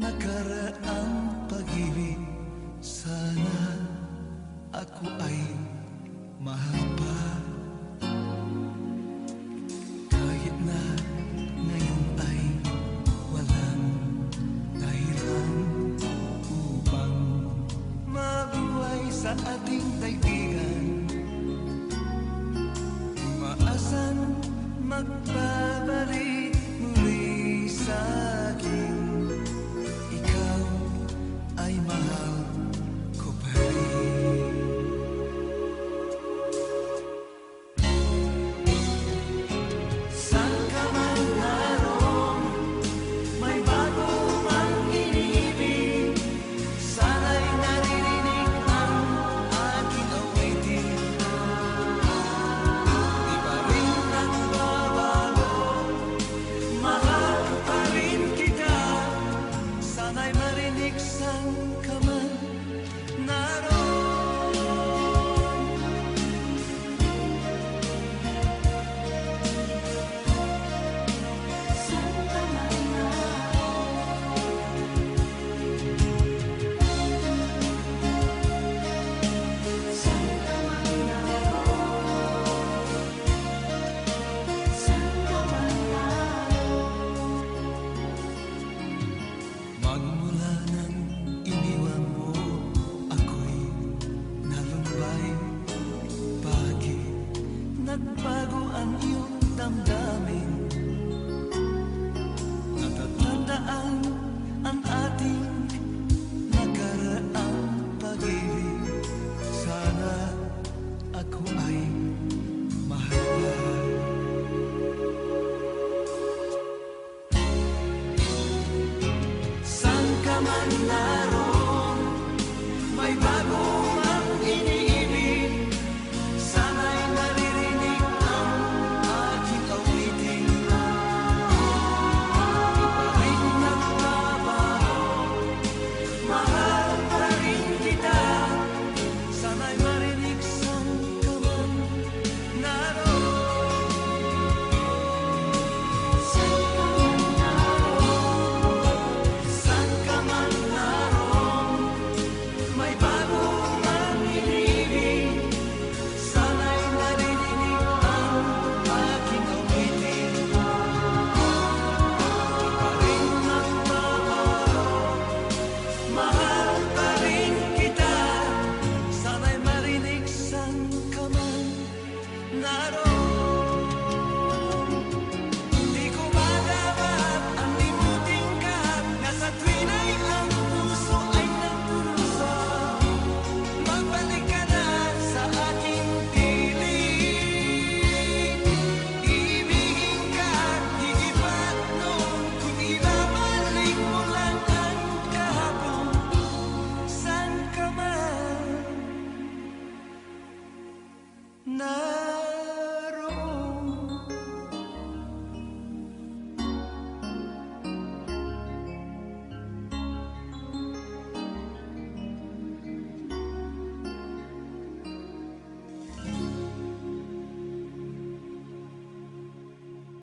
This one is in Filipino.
nakaraang pag-ibig. Sana ako ay mahal pa, kahit na ngayon ay walang dahilan upang mabuhay sa ating daigdigan. Umaasan magbabalik muli sa'kin. Ikaw ay mahal ko pa rin. Saan ka man naroon, may bago mang inibig. Sana'y naririnig ang aking awitin. Di ba rin nagbabago, mahal pa rin kita. Sana'y marinig saan ka man naroon. Saan ka man naroon, saan ka man naroon, saan ka man naroon. Magmula nang iniwan mo, ako'y nalumbay. Bakit nagbago ang iyong damdamin? Natatandaan ang ating nakaraang pag-ibig. Sana ako ay mahal pa. Saan ka man na